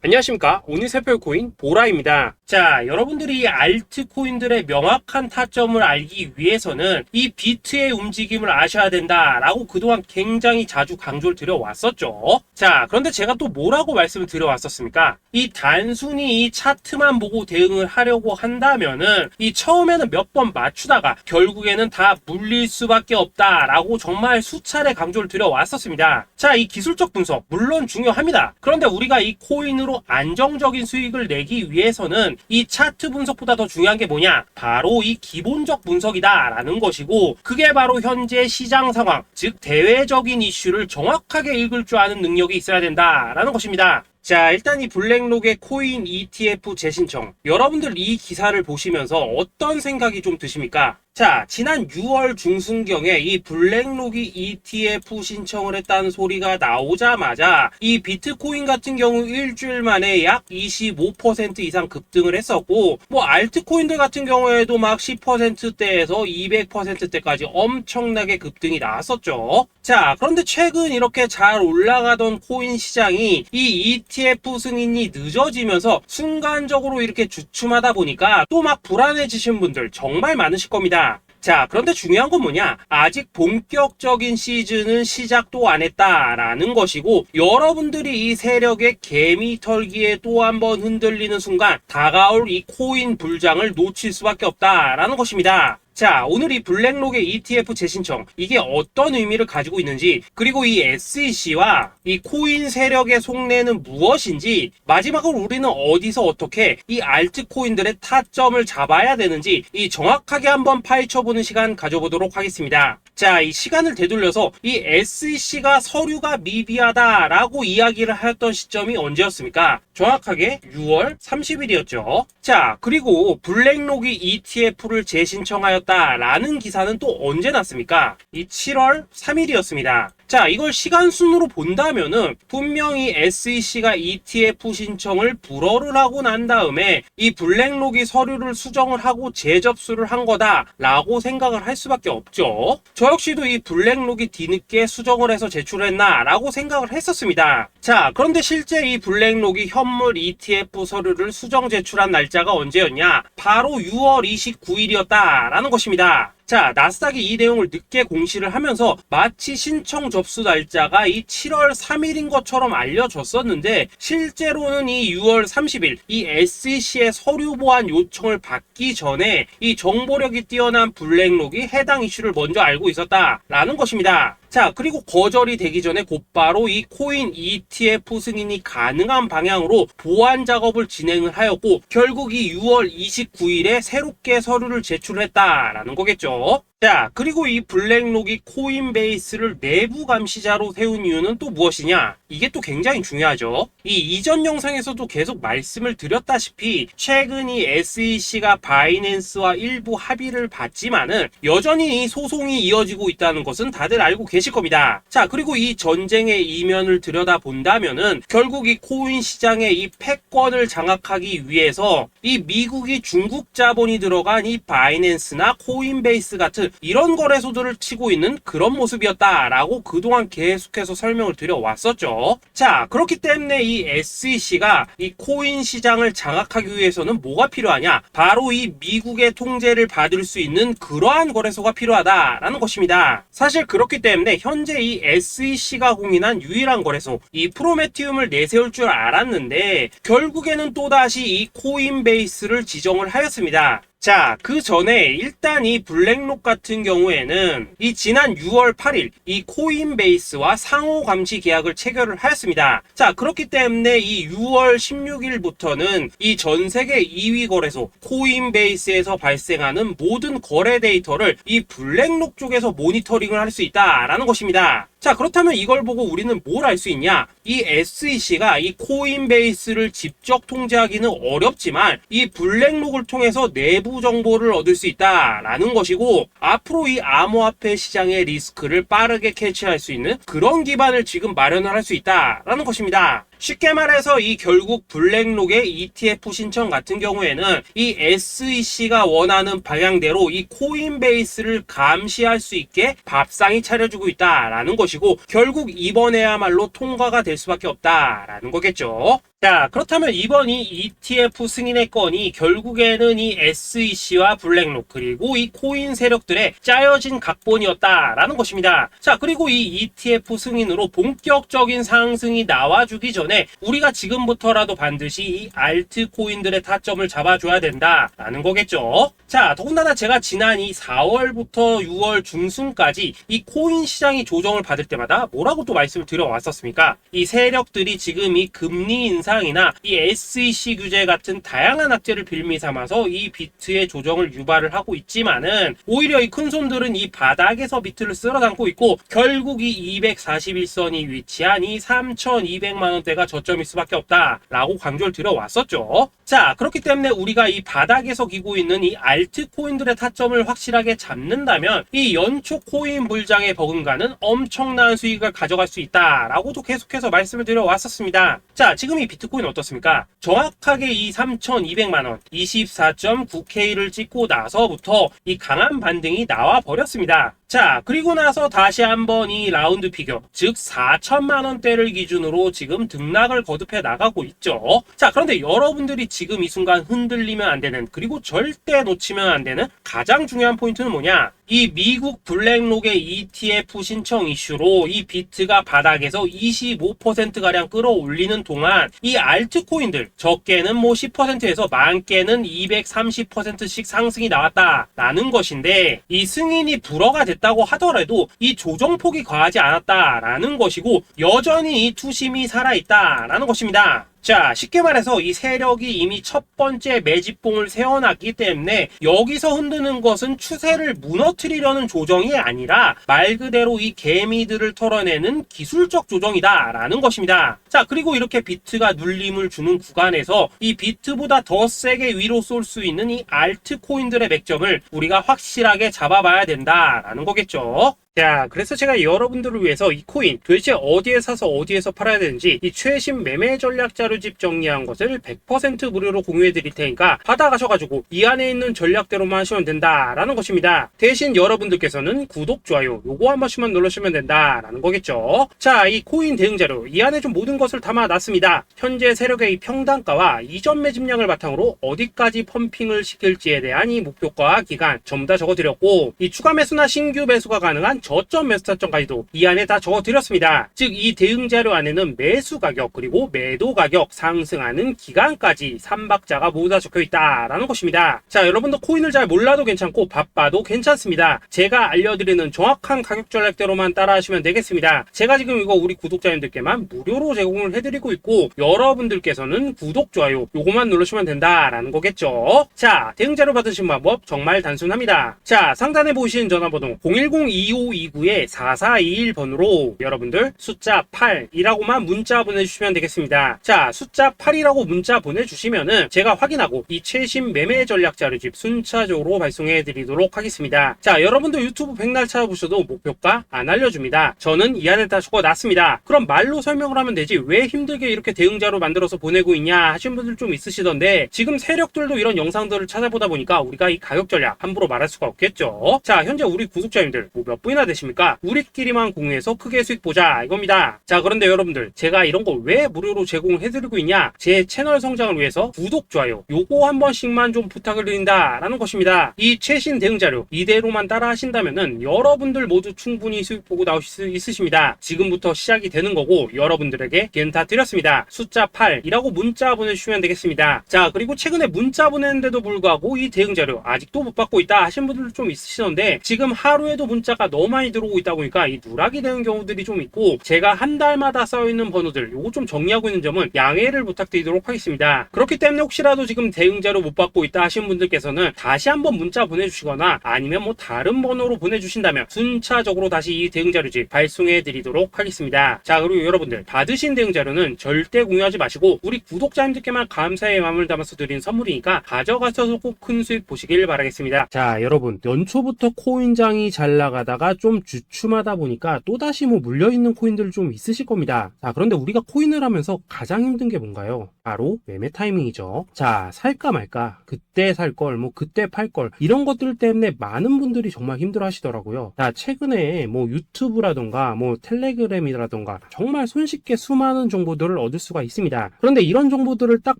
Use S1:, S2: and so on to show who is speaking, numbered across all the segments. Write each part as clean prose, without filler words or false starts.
S1: 안녕하십니까. 오늘 살펴볼 코인 보라입니다. 자, 여러분들이 알트코인들의 명확한 타점을 알기 위해서는 이 비트의 움직임을 아셔야 된다라고 그동안 굉장히 자주 강조를 드려왔었죠. 자, 그런데 제가 또 뭐라고 말씀을 드려왔었습니까? 이 단순히 이 차트만 보고 대응을 하려고 한다면은 이 처음에는 몇 번 맞추다가 결국에는 다 물릴 수밖에 없다라고 정말 수차례 강조를 드려왔었습니다. 자, 이 기술적 분석 물론 중요합니다. 그런데 우리가 이 코인으로 안정적인 수익을 내기 위해서는 이 차트 분석보다 더 중요한 게 뭐냐? 바로 이 기본적 분석이다 라는 것이고, 그게 바로 현재 시장 상황, 즉 대외적인 이슈를 정확하게 읽을 줄 아는 능력이 있어야 된다라는 것입니다. 자, 일단 이 블랙록의 코인 ETF 재신청, 여러분들 이 기사를 보시면서 어떤 생각이 좀 드십니까? 자, 지난 6월 중순경에 이 블랙록이 ETF 신청을 했다는 소리가 나오자마자 이 비트코인 같은 경우 일주일 만에 약 25% 이상 급등을 했었고, 뭐 알트코인들 같은 경우에도 막 10%대에서 200%대까지 엄청나게 급등이 나왔었죠. 자, 그런데 최근 이렇게 잘 올라가던 코인 시장이 이 ETF 승인이 늦어지면서 순간적으로 이렇게 주춤하다 보니까 또 막 불안해지신 분들 정말 많으실 겁니다. 자, 그런데 중요한 건 뭐냐? 아직 본격적인 시즌은 시작도 안 했다라는 것이고, 여러분들이 이 세력의 개미 털기에 또 한 번 흔들리는 순간 다가올 이 코인 불장을 놓칠 수밖에 없다라는 것입니다. 자, 오늘 이 블랙록의 ETF 재신청, 이게 어떤 의미를 가지고 있는지, 그리고 이 SEC와 이 코인 세력의 속내는 무엇인지, 마지막으로 우리는 어디서 어떻게 이 알트코인들의 타점을 잡아야 되는지 이 정확하게 한번 파헤쳐보는 시간 가져보도록 하겠습니다. 자, 이 시간을 되돌려서 이 SEC가 서류가 미비하다라고 이야기를 하였던 시점이 언제였습니까? 정확하게 6월 30일이었죠. 자, 그리고 블랙록이 ETF를 재신청하였다라는 기사는 또 언제 났습니까? 이 7월 3일이었습니다. 자, 이걸 시간순으로 본다면은 분명히 SEC가 ETF 신청을 불허를 하고 난 다음에 이 블랙록이 서류를 수정을 하고 재접수를 한 거다라고 생각을 할 수밖에 없죠. 저 역시도 이 블랙록이 뒤늦게 수정을 해서 제출했나라고 생각을 했었습니다. 자, 그런데 실제 이 블랙록이 현물 ETF 서류를 수정 제출한 날짜가 언제였냐? 바로 6월 29일이었다라는 것입니다. 자, 나스닥이 이 내용을 늦게 공시를 하면서 마치 신청 접수 날짜가 이 7월 3일인 것처럼 알려졌었는데, 실제로는 이 6월 30일 이 SEC의 서류 보완 요청을 받기 전에 이 정보력이 뛰어난 블랙록이 해당 이슈를 먼저 알고 있었다라는 것입니다. 자, 그리고 거절이 되기 전에 곧바로 이 코인 ETF 승인이 가능한 방향으로 보완 작업을 진행을 하였고, 결국 이 6월 29일에 새롭게 서류를 제출했다라는 거겠죠. 자, 그리고 이 블랙록이 코인베이스를 내부 감시자로 세운 이유는 또 무엇이냐? 이게 또 굉장히 중요하죠. 이 이전 영상에서도 계속 말씀을 드렸다시피 최근 이 SEC가 바이낸스와 일부 합의를 봤지만은 여전히 이 소송이 이어지고 있다는 것은 다들 알고 계실 겁니다. 자, 그리고 이 전쟁의 이면을 들여다본다면은 결국 이 코인 시장의 이 패권을 장악하기 위해서 이 미국이 중국 자본이 들어간 이 바이낸스나 코인베이스 같은 이런 거래소들을 치고 있는 그런 모습이었다라고 그동안 계속해서 설명을 드려왔었죠. 자, 그렇기 때문에 이 SEC가 이 코인 시장을 장악하기 위해서는 뭐가 필요하냐? 바로 이 미국의 통제를 받을 수 있는 그러한 거래소가 필요하다라는 것입니다. 사실 그렇기 때문에 현재 이 SEC가 공인한 유일한 거래소, 이 프로메티움을 내세울 줄 알았는데 결국에는 또다시 이 코인베이스를 지정을 하였습니다. 자, 그 전에 일단 이 블랙록 같은 경우에는 이 지난 6월 8일 이 코인베이스와 상호 감시 계약을 체결을 하였습니다. 자, 그렇기 때문에 이 6월 16일부터는 이 전 세계 2위 거래소 코인베이스에서 발생하는 모든 거래 데이터를 이 블랙록 쪽에서 모니터링을 할 수 있다라는 것입니다. 자, 그렇다면 이걸 보고 우리는 뭘 알 수 있냐? 이 SEC가 이 코인베이스를 직접 통제하기는 어렵지만 이 블랙록을 통해서 내부 정보를 얻을 수 있다라는 것이고, 앞으로 이 암호화폐 시장의 리스크를 빠르게 캐치할 수 있는 그런 기반을 지금 마련을 할 수 있다라는 것입니다. 쉽게 말해서 이 결국 블랙록의 ETF 신청 같은 경우에는 이 SEC가 원하는 방향대로 이 코인베이스를 감시할 수 있게 밥상이 차려주고 있다라는 것이고, 결국 이번에야말로 통과가 될 수밖에 없다라는 거겠죠. 자, 그렇다면 이번 이 ETF 승인의 건이 결국에는 이 SEC와 블랙록 그리고 이 코인 세력들의 짜여진 각본이었다라는 것입니다. 자, 그리고 이 ETF 승인으로 본격적인 상승이 나와주기 전에 우리가 지금부터라도 반드시 이 알트코인들의 타점을 잡아줘야 된다라는 거겠죠. 자, 더군다나 제가 지난 이 4월부터 6월 중순까지 이 코인 시장이 조정을 받을 때마다 뭐라고 또 말씀을 드려왔었습니까? 이 세력들이 지금 이 금리 인상이나 이 SEC 규제 같은 다양한 악재를 빌미 삼아서 이 비트의 조정을 유발을 하고 있지만은 오히려 이 큰손들은 이 바닥에서 비트를 쓸어 담고 있고 결국 이 241선이 위치한 이 3,200만 원대가 저점일 수밖에 없다라고 강조를 드려왔었죠. 자, 그렇기 때문에 우리가 이 바닥에서 기고 있는 이 알트코인들의 타점을 확실하게 잡는다면 이 연초 코인 물장에 버금가는 엄청난 수익을 가져갈 수 있다라고도 계속해서 말씀을 드려왔었습니다. 자, 지금 이 비트코인 어떻습니까? 정확하게 이 3,200만원 24.9K를 찍고 나서부터 이 강한 반등이 나와 버렸습니다. 자, 그리고 나서 다시 한번 이 라운드 피겨, 즉 4천만원대를 기준으로 지금 등락을 거듭해 나가고 있죠. 자, 그런데 여러분들이 지금 이 순간 흔들리면 안 되는, 그리고 절대 놓치면 안 되는 가장 중요한 포인트는 뭐냐? 이 미국 블랙록의 ETF 신청 이슈로 이 비트가 바닥에서 25%가량 끌어올리는 동안 이 알트코인들 적게는 뭐 10%에서 많게는 230%씩 상승이 나왔다라는 것인데, 이 승인이 불허가 됐다고 하더라도 이 조정폭이 과하지 않았다라는 것이고 여전히 이 투심이 살아있다라는 것입니다. 자, 쉽게 말해서 이 세력이 이미 첫 번째 매집봉을 세워놨기 때문에 여기서 흔드는 것은 추세를 무너뜨리려는 조정이 아니라 말 그대로 이 개미들을 털어내는 기술적 조정이다라는 것입니다. 자, 그리고 이렇게 비트가 눌림을 주는 구간에서 이 비트보다 더 세게 위로 쏠 수 있는 이 알트코인들의 맥점을 우리가 확실하게 잡아봐야 된다라는 거겠죠. 자, 그래서 제가 여러분들을 위해서 이 코인 도대체 어디에 사서 어디에서 팔아야 되는지 이 최신 매매 전략 자료집 정리한 것을 100% 무료로 공유해 드릴 테니까 받아가셔가지고 이 안에 있는 전략대로만 하시면 된다라는 것입니다. 대신 여러분들께서는 구독, 좋아요 요거 한 번씩만 눌러주시면 된다라는 거겠죠. 자, 이 코인 대응 자료 이 안에 좀 모든 것을 담아놨습니다. 현재 세력의 이 평단가와 이전 매집량을 바탕으로 어디까지 펌핑을 시킬지에 대한 이 목표가 기간 전부 다 적어드렸고, 이 추가 매수나 신규 매수가 가능한 저점 매수 타점까지도 이 안에 다 적어드렸습니다. 즉 이 대응 자료 안에는 매수 가격 그리고 매도 가격, 상승하는 기간까지 3박자가 모두 다 적혀있다라는 것입니다. 자, 여러분도 코인을 잘 몰라도 괜찮고 바빠도 괜찮습니다. 제가 알려드리는 정확한 가격 전략대로만 따라하시면 되겠습니다. 제가 지금 이거 우리 구독자님들께만 무료로 제공을 해드리고 있고 여러분들께서는 구독, 좋아요 요거만 누르시면 된다라는 거겠죠. 자, 대응 자료 받으신 방법 정말 단순합니다. 자, 상단에 보이시는 전화번호 010-2529-4421번으로 여러분들 숫자 8이라고만 문자 보내주시면 되겠습니다. 자, 숫자 8이라고 문자 보내주시면은 제가 확인하고 이 최신 매매 전략 자료집 순차적으로 발송해 드리도록 하겠습니다. 자, 여러분들 유튜브 백날 찾아보셔도 목표가 안 알려줍니다. 저는 이 안에 다 적어놨습니다. 그럼 말로 설명을 하면 되지 왜 힘들게 이렇게 대응 자료 만들어서 보내고 있냐 하신 분들 좀 있으시던데, 지금 세력들도 이런 영상들을 찾아보다 보니까 우리가 이 가격 전략 함부로 말할 수가 없겠죠. 자, 현재 우리 구독자님들 뭐 몇 분이나 되십니까? 우리끼리만 공유해서 크게 수익 보자 이겁니다. 자, 그런데 여러분들 제가 이런 거 왜 무료로 제공해드리고 있냐? 제 채널 성장을 위해서 구독, 좋아요 요거 한 번씩만 좀 부탁을 드린다라는 것입니다. 이 최신 대응 자료 이대로만 따라 하신다면은 여러분들 모두 충분히 수익 보고 나오실 수 있으십니다. 지금부터 시작이 되는 거고 여러분들에게 기회는 다 드렸습니다. 숫자 8이라고 문자 보내주시면 되겠습니다. 자, 그리고 최근에 문자 보냈는데도 불구하고 이 대응 자료 아직도 못 받고 있다 하신 분들 좀 있으시던데, 지금 하루에도 문자가 너무 많이 들어오고 있다 보니까 이 누락이 되는 경우들이 좀 있고 제가 한 달마다 쌓여있는 번호들 요거 좀 정리하고 있는 점은 양해를 부탁드리도록 하겠습니다. 그렇기 때문에 혹시라도 지금 대응 자료 못 받고 있다 하신 분들께서는 다시 한번 문자 보내주시거나 아니면 뭐 다른 번호로 보내주신다면 순차적으로 다시 이 대응 자료집 발송해 드리도록 하겠습니다. 자, 그리고 여러분들 받으신 대응 자료는 절대 공유하지 마시고 우리 구독자님들께만 감사의 마음을 담아서 드린 선물이니까 가져가셔서 꼭 큰 수익 보시길 바라겠습니다. 자, 여러분 연초부터 코인장이 잘 나가다가 좀 주춤하다 보니까 또다시 뭐 물려있는 코인들 좀 있으실 겁니다. 자, 그런데 우리가 코인을 하면서 가장 힘든 게 뭔가요? 바로 매매 타이밍이죠. 자, 살까 말까, 그때 살 걸, 뭐 그때 팔 걸, 이런 것들 때문에 많은 분들이 정말 힘들어 하시더라고요. 자, 최근에 뭐 유튜브라던가 뭐 텔레그램이라던가 정말 손쉽게 수많은 정보들을 얻을 수가 있습니다. 그런데 이런 정보들을 딱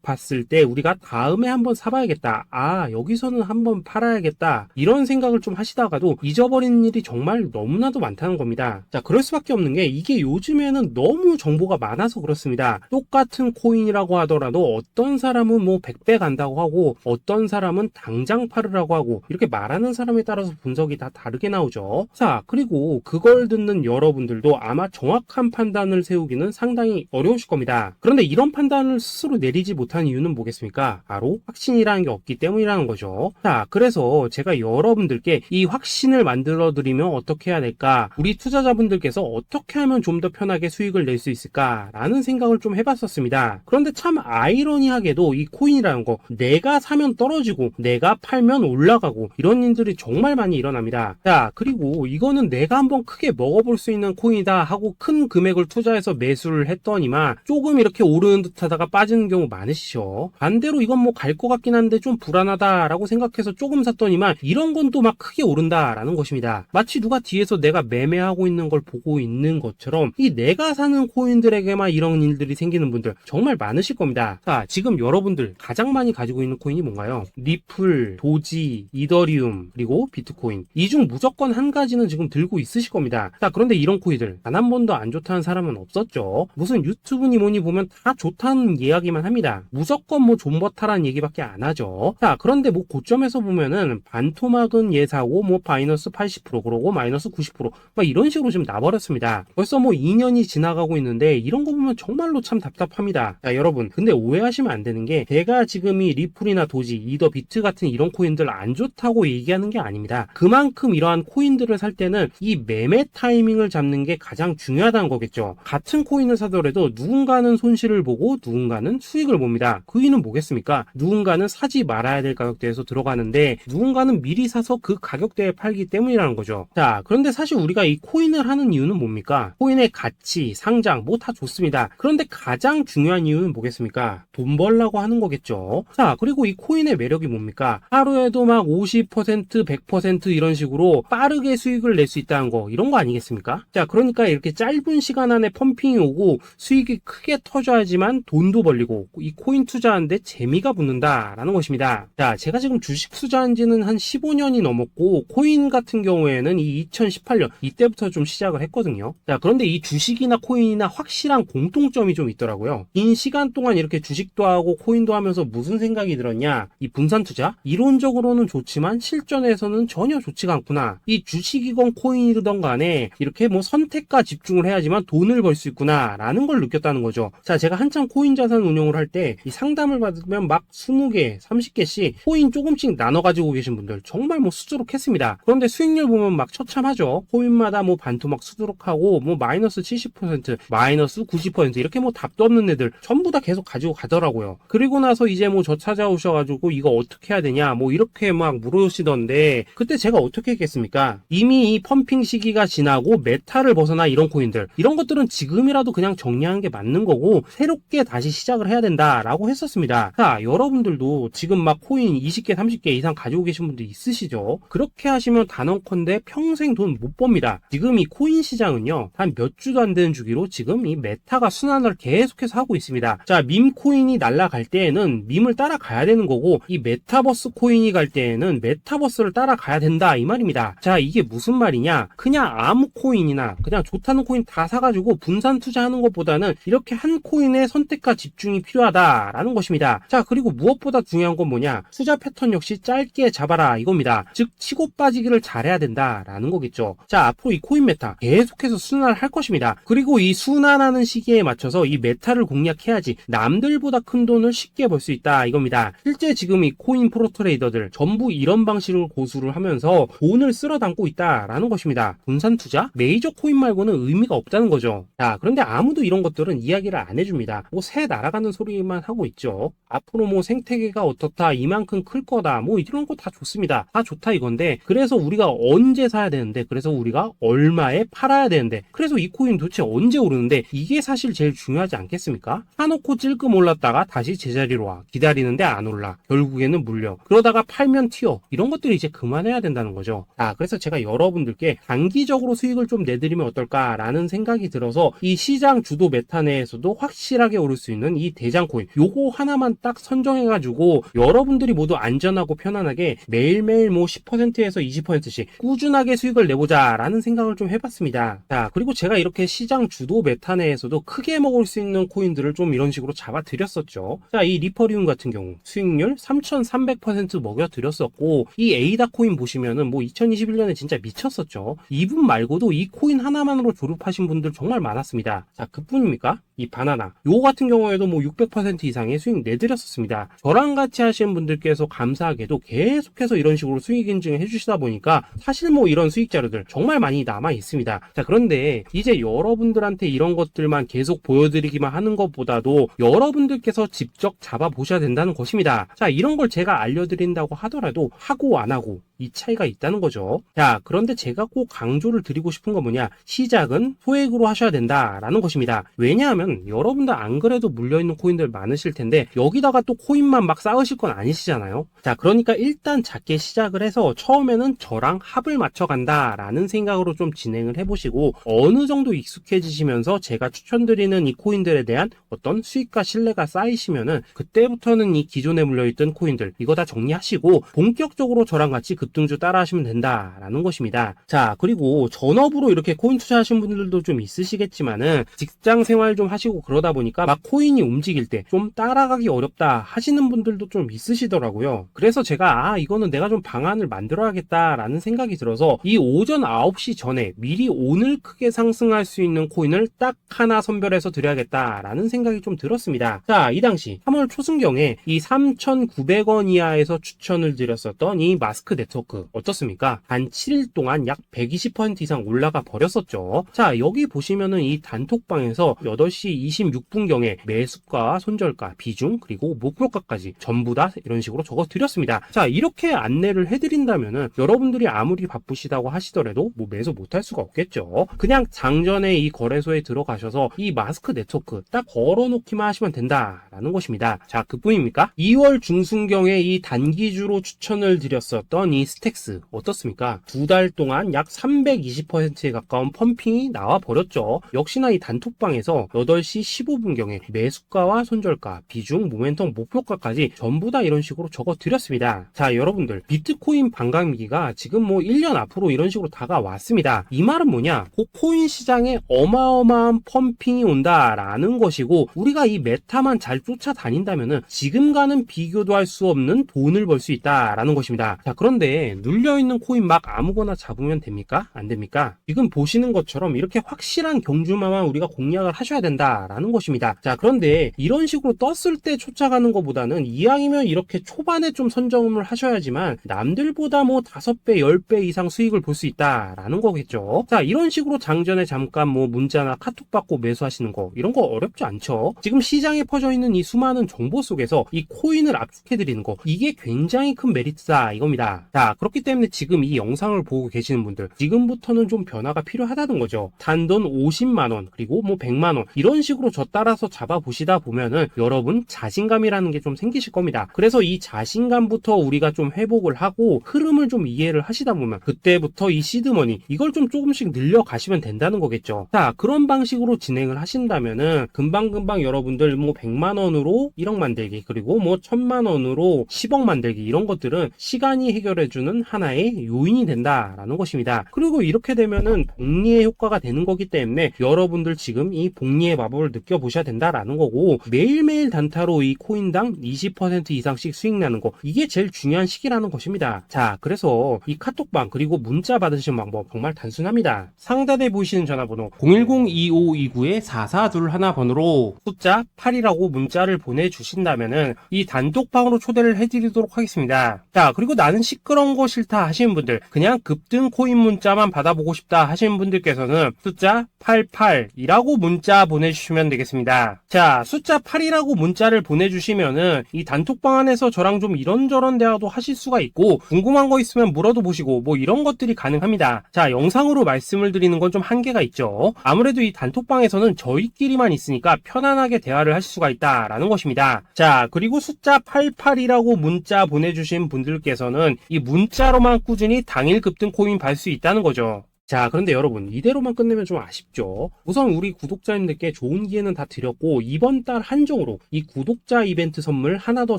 S1: 봤을 때 우리가 다음에 한번 사봐야겠다, 아 여기서는 한번 팔아야겠다, 이런 생각을 좀 하시다가도 잊어버리는 일이 정말 너무나도 많다는 겁니다. 자, 그럴 수밖에 없는 게 이게 요즘에는 너무 정보가 많아서 그렇습니다. 똑같은 코인이라고 하더라도 어떤 사람은 뭐 100배 간다고 하고 어떤 사람은 당장 팔으라고 하고, 이렇게 말하는 사람에 따라서 분석이 다 다르게 나오죠. 자, 그리고 그걸 듣는 여러분들도 아마 정확한 판단을 세우기는 상당히 어려우실 겁니다. 그런데 이런 판단을 스스로 내리지 못한 이유는 뭐겠습니까? 바로 확신이라는 게 없기 때문이라는 거죠. 자, 그래서 제가 여러분들께 이 확신을 만들어 드리면 어떻게 해야 될까, 우리 투자자분들께서 어떻게 하면 좀 더 편하게 수익을 낼 수 있을까 라는 생각을 좀 해봤었습니다. 그런데 참 아이러니하게도 이 코인이라는 거, 내가 사면 떨어지고 내가 팔면 올라가고 이런 일들이 정말 많이 일어납니다. 자, 그리고 이거는 내가 한번 크게 먹어볼 수 있는 코인이다 하고 큰 금액을 투자해서 매수를 했더니만 조금 이렇게 오르는 듯 하다가 빠지는 경우 많으시죠. 반대로 이건 뭐 갈 것 같긴 한데 좀 불안하다 라고 생각해서 조금 샀더니만 이런 건 또 막 크게 오른다 라는 것입니다. 마치 누가 뒤에서 내가 매매하고 있는 걸 보고 있는 것처럼 이 내가 사는 코인들에게만 이런 일들이 생기는 분들 정말 많으실 겁니다. 자, 지금 여러분들 가장 많이 가지고 있는 코인이 뭔가요? 리플, 도지, 이더리움, 그리고 비트코인. 이 중 무조건 한 가지는 지금 들고 있으실 겁니다. 자, 그런데 이런 코인들 단 한 번도 안 좋다는 사람은 없었죠. 무슨 유튜브니 뭐니 보면 다 좋다는 이야기만 합니다. 무조건 뭐 존버타라는 얘기밖에 안 하죠. 자, 그런데 뭐 고점에서 보면은 반토막은 예사고 뭐 마이너스 80% 그러고 마이너스 90% 막 이런 식으로 지금 나버렸습니다. 벌써 뭐 2년이 지나가고 있는데 이런 거 보면 정말로 참 답답합니다. 자, 여러분, 근데 오해하시면 안 되는 게 제가 지금 이 리플이나 도지, 이더, 비트 같은 이런 코인들 안 좋다고 얘기하는 게 아닙니다. 그만큼 이러한 코인들을 살 때는 이 매매 타이밍을 잡는 게 가장 중요하다는 거겠죠. 같은 코인을 사더라도 누군가는 손실을 보고 누군가는 수익을 봅니다. 그 이유는 뭐겠습니까? 누군가는 사지 말아야 될 가격대에서 들어가는데 누군가는 미리 사서 그 가격대에 팔기 때문이라는 거죠. 자, 그런데 사실 우리가 이 코인을 하는 이유는 뭡니까? 코인의 가치, 상장 뭐 다 좋습니다. 그런데 가장 중요한 이유는 뭐겠습니까? 돈 벌라고 하는 거겠죠. 자, 그리고 이 코인의 매력이 뭡니까? 하루에도 막 50%, 100% 이런 식으로 빠르게 수익을 낼 수 있다는 거, 이런 거 아니겠습니까? 자, 그러니까 이렇게 짧은 시간 안에 펌핑이 오고 수익이 크게 터져야지만 돈도 벌리고 이 코인 투자하는데 재미가 붙는다라는 것입니다. 자, 제가 지금 주식 투자한 지는 한 15년이 넘었고 코인 같은 경우에는 이 2018년 이때부터 좀 시작을 했거든요. 자, 그런데 이 주식이나 코인이나 확실한 공통점이 좀 있더라고요. 긴 시간 동안 이렇게 주식도 하고 코인도 하면서 무슨 생각이 들었냐? 이 분산 투자? 이론적으로는 좋지만 실전에서는 전혀 좋지가 않구나. 이 주식이건 코인이든 간에 이렇게 뭐 선택과 집중을 해야지만 돈을 벌 수 있구나 라는 걸 느꼈다는 거죠. 자, 제가 한창 코인 자산 운용을 할 때 이 상담을 받으면 막 20개, 30개씩 코인 조금씩 나눠 가지고 계신 분들 정말 뭐 수두룩했습니다. 그런데 수익률 보면 막 처참하죠. 코인마다 뭐 반토막 수두룩하고 뭐 마이너스 70%, 마이너스 90% 이렇게 뭐 답도 없는 애들 전부 다 계속 가지고 가더라고요. 그리고 나서 이제 뭐 저 찾아오셔가지고 이거 어떻게 해야 되냐 뭐 이렇게 막 물으시던데 그때 제가 어떻게 했겠습니까? 이미 이 펌핑 시기가 지나고 메타를 벗어나 이런 코인들, 이런 것들은 지금이라도 그냥 정리하는 게 맞는 거고 새롭게 다시 시작을 해야 된다라고 했었습니다. 자, 여러분들도 지금 막 코인 20개, 30개 이상 가지고 계신 분들 있으시죠? 그렇게 하시면 단언컨대 평생 돈 못 법니다. 지금 이 코인 시장은요, 한 몇 주도 안 되는 주기로 지금 이 메타가 순환을 계속해서 하고 있습니다. 자, 밈 코인이 날아갈 때에는 밈을 따라가야 되는 거고 이 메타버스 코인이 갈 때에는 메타버스를 따라가야 된다 이 말입니다. 자, 이게 무슨 말이냐? 그냥 아무 코인이나 그냥 좋다는 코인 다 사가지고 분산 투자하는 것보다는 이렇게 한 코인에 선택과 집중이 필요하다라는 것입니다. 자, 그리고 무엇보다 중요한 건 뭐냐? 투자 패턴 역시 짧게 잡아라 이겁니다. 즉 치고 빠지기를 잘해야 된다라는 거겠죠. 자, 앞으로 이 코인 메타 계속해서 순환을 할 것입니다. 그리고 이 순환하는 시기에 맞춰서 이 메타를 공략해야지 남들보다 큰 돈을 쉽게 벌 수 있다 이겁니다. 실제 지금 이 코인 프로 트레이더들 전부 이런 방식을 고수를 하면서 돈을 쓸어 담고 있다라는 것입니다. 분산 투자? 메이저 코인 말고는 의미가 없다는 거죠. 자, 그런데 아무도 이런 것들은 이야기를 안 해줍니다. 뭐 새 날아가는 소리만 하고 있죠. 앞으로 뭐 생태계가 어떻다, 이만큼 클 거다, 뭐 이런 거 다 좋습니다. 다 좋다 이건데 그래서 우리가 언제 사야 되는 되는데, 그래서 우리가 얼마에 팔아야 되는데, 그래서 이 코인 도대체 언제 오르는데, 이게 사실 제일 중요하지 않겠습니까? 사놓고 찔끔 올랐다가 다시 제자리로 와. 기다리는데 안 올라. 결국에는 물려. 그러다가 팔면 튀어. 이런 것들이 이제 그만해야 된다는 거죠. 그래서 제가 여러분들께 단기적으로 수익을 좀 내드리면 어떨까라는 생각이 들어서 이 시장 주도 메타 내에서도 확실하게 오를 수 있는 이 대장 코인, 요거 하나만 딱 선정해가지고 여러분들이 모두 안전하고 편안하게 매일매일 뭐 10%에서 20%씩 꾸준하게 수익을 내보자라는 생각을 좀 해봤습니다. 자, 그리고 제가 이렇게 시장 주도 메타 내에서도 크게 먹을 수 있는 코인들을 좀 이런 식으로 잡아드렸었죠. 자, 이 리퍼리움 같은 경우 수익률 3,300% 먹여드렸었고, 이 에이다 코인 보시면은 뭐 2021년에 진짜 미쳤었죠. 이분 말고도 이 코인 하나만으로 졸업하신 분들 정말 많았습니다. 자, 그뿐입니까? 이 바나나 요 같은 경우에도 뭐 600% 이상의 수익 내드렸었습니다. 저랑 같이 하시는 분들께서 감사하게도 계속해서 이런 식으로 수익 인증을 해주시다 보니까 사실 뭐 이런 수익 자료들 정말 많이 남아 있습니다. 자, 그런데 이제 여러분들한테 이런 것들만 계속 보여드리기만 하는 것보다도 여러분들께서 직접 잡아보셔야 된다는 것입니다. 자, 이런 걸 제가 알려드린다고 하더라도 하고 안 하고 이 차이가 있다는 거죠. 자, 그런데 제가 꼭 강조를 드리고 싶은 건 뭐냐, 시작은 소액으로 하셔야 된다라는 것입니다. 왜냐하면 여러분들 안 그래도 물려있는 코인들 많으실 텐데 여기다가 또 코인만 막 쌓으실 건 아니시잖아요. 자, 그러니까 일단 작게 시작을 해서 처음에는 저랑 합을 맞춰간다 라는 생각으로 좀 진행을 해보시고, 어느 정도 익숙해지시면서 제가 추천드리는 이 코인들에 대한 어떤 수익과 신뢰가 쌓이시면은 그때부터는 이 기존에 물려있던 코인들 이거 다 정리하시고 본격적으로 저랑 같이 급등주 따라 하시면 된다라는 것입니다. 자, 그리고 전업으로 이렇게 코인 투자하신 분들도 좀 있으시겠지만은 직장 생활 좀 하시고 그러다 보니까 막 코인이 움직일 때 좀 따라가기 어렵다 하시는 분들도 좀 있으시더라고요. 그래서 제가 이거는 내가 좀 방안을 만들어야겠다라는 생각이 들어서 이 오전 9시 전에 미리 오늘 크게 상승할 수 있는 코인을 딱 하나 선별해서 드려야겠다라는 생각이 좀 들었습니다. 자, 이 당시 3월 초순경에 이 3,900원 이하에서 추천을 드렸었던 이 마스크 네트워크 어떻습니까? 단 7일 동안 약 120% 이상 올라가 버렸었죠. 자, 여기 보시면은 이 단톡방에서 8시 26분경에 매수가, 손절가, 비중, 그리고 목표가까지 전부 다 이런 식으로 적어 드렸습니다. 자, 이렇게 안내를 해드린다면은 여러분들이 아무리 바쁘시다고 하시더라도 뭐 매수 못할 수가 없겠죠. 그냥 장전에 이 거래소에 들어가셔서 이 마스크 네트워크 딱 걸어놓기만 하시면 된다라는 것입니다. 자, 그뿐입니까? 2월 중순경에 이 단기주로 추천을 드렸었던 이 스택스 어떻습니까? 2달 동안 약 320%에 가까운 펌핑이 나와 버렸죠. 역시나 이 단톡방에서 8시 15분경에 매수가와 손절가, 비중, 모멘텀, 목표가까지 전부 다 이런 식으로 적어 드렸습니다. 자, 여러분들 비트코인 반감기가 지금 뭐 1년 앞으로 이런 식으로 다가왔습니다. 이 말은 뭐냐? 그 코인 시장에 어마어마한 펌핑이 온다라는 것이고, 우리가 이 메타만 잘 쫓아다닌다면은 지금과는 비교도 할 수 없는 돈을 벌 수 있다라는 것입니다. 자, 그런데 눌려있는 코인 막 아무거나 잡으면 됩니까? 안 됩니까? 지금 보시는 것처럼 이렇게 확실한 경주마만 우리가 공략을 하셔야 된다라는 것입니다. 자, 그런데 이런 식으로 떴을 때 쫓아가는 것보다는 이왕이면 이렇게 초반에 좀 선점을 하셔야지만 남들보다 뭐 5배, 10배 이상 수익을 볼 수 있다라는 거겠죠. 자, 이런 식으로 장전에 잠깐 뭐 문자나 카톡 받고 매수하시는 거 이런 거 어렵지 않죠. 지금 시장에 퍼져 있는 이 수많은 정보 속에서 이 코인을 압축해드리는 거, 이게 굉장히 큰 메리트다 이겁니다. 자, 그렇기 때문에 지금 이 영상을 보고 계시는 분들 지금부터는 좀 변화가 필요하다는 거죠. 단돈 50만원 그리고 뭐 100만원 이런 식으로 저 따라서 잡아보시다 보면은 여러분 자신감이라는 게 좀 생기실 겁니다. 그래서 이 자신감부터 우리가 좀 회복을 하고 흐름을 좀 이해를 하시다 보면 그때부터 이 시드머니 이걸 좀 조금씩 늘려가시면 된다는 거겠죠. 자, 그런 방식으로 진행을 하신다면은 금방금방 여러분들 뭐 100만원으로 1억 만들기 그리고 뭐 1000만원으로 10억 만들기 이런 것들은 시간이 해결해주는 하나의 요인이 된다라는 것입니다. 그리고 이렇게 되면은 복리의 효과가 되는 거기 때문에 여러분들 지금 이 복리의 마법을 느껴보셔야 된다라는 거고, 매일매일 단타로 이 코인당 20% 이상씩 수익 나는 거, 이게 제일 중요한 시기라는 것입니다. 자, 그래서 이 카톡방 그리고 문자 받으시는 방법 정말 단순합니다. 상단에 보이시는 전화번호 010-2529-4421 번호로 숫자 8이라고 문자를 보내주신다면은 이 단톡방으로 초대를 해드리도록 하겠습니다. 자, 그리고 나는 시끄러운 거 싫다 하시는 분들, 그냥 급등 코인 문자만 받아보고 싶다 하시는 분들께서는 숫자 88이라고 문자 보내주시면 되겠습니다. 자, 숫자 8이라고 문자를 보내주시면은 이 단톡방 안에서 저랑 좀 이런저런 대화도 하실 수가 있고, 궁금한 거 있으면 물어도 보시고 뭐 이런 것들이 수익률이 가능합니다. 자, 영상으로 말씀을 드리는 건 좀 한계가 있죠. 아무래도 이 단톡방에서는 저희끼리만 있으니까 편안하게 대화를 할 수가 있다라는 것입니다. 자, 그리고 숫자 88이라고 문자 보내주신 분들께서는 이 문자로만 꾸준히 당일 급등 코인 받을 수 있다는 거죠. 자, 그런데 여러분, 이대로만 끝내면 좀 아쉽죠. 우선 우리 구독자님들께 좋은 기회는 다 드렸고 이번 달 한정으로 이 구독자 이벤트 선물 하나 더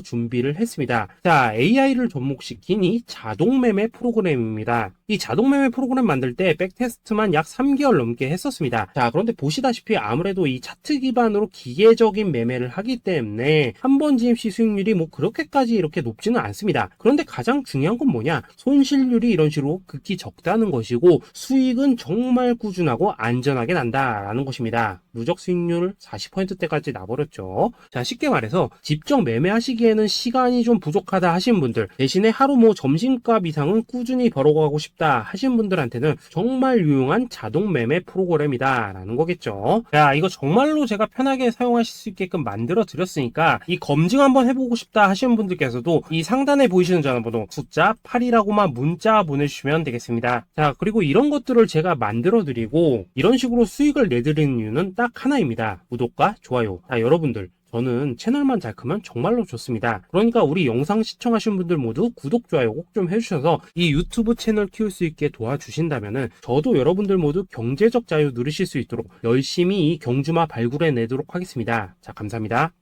S1: 준비를 했습니다. 자, AI를 접목시킨 이 자동 매매 프로그램입니다. 이 자동 매매 프로그램 만들 때 백테스트만 약 3개월 넘게 했었습니다. 자, 그런데 보시다시피 아무래도 이 차트 기반으로 기계적인 매매를 하기 때문에 한 번 진입 시 수익률이 뭐 그렇게까지 이렇게 높지는 않습니다. 그런데 가장 중요한 건 뭐냐? 손실률이 이런 식으로 극히 적다는 것이고 수익은 정말 꾸준하고 안전하게 난다라는 것입니다. 누적 수익률 40%대까지 나버렸죠. 자, 쉽게 말해서 직접 매매하시기에는 시간이 좀 부족하다 하신 분들, 대신에 하루 뭐 점심값 이상은 꾸준히 벌어가고 싶다 하신 분들한테는 정말 유용한 자동 매매 프로그램이다 라는 거겠죠. 자, 이거 정말로 제가 편하게 사용하실 수 있게끔 만들어 드렸으니까 이 검증 한번 해보고 싶다 하시는 분들께서도 이 상단에 보이시는 전화번호 숫자 8이라고만 문자 보내주시면 되겠습니다. 자, 그리고 이런 것들을 제가 만들어 드리고 이런 식으로 수익을 내드리는 이유는 딱 하나입니다. 구독과 좋아요. 자, 여러분들, 저는 채널만 잘 크면 정말로 좋습니다. 그러니까 우리 영상 시청하신 분들 모두 구독, 좋아요 꼭 좀 해주셔서 이 유튜브 채널 키울 수 있게 도와주신다면은 저도 여러분들 모두 경제적 자유 누리실 수 있도록 열심히 이 경주마 발굴해 내도록 하겠습니다. 자, 감사합니다.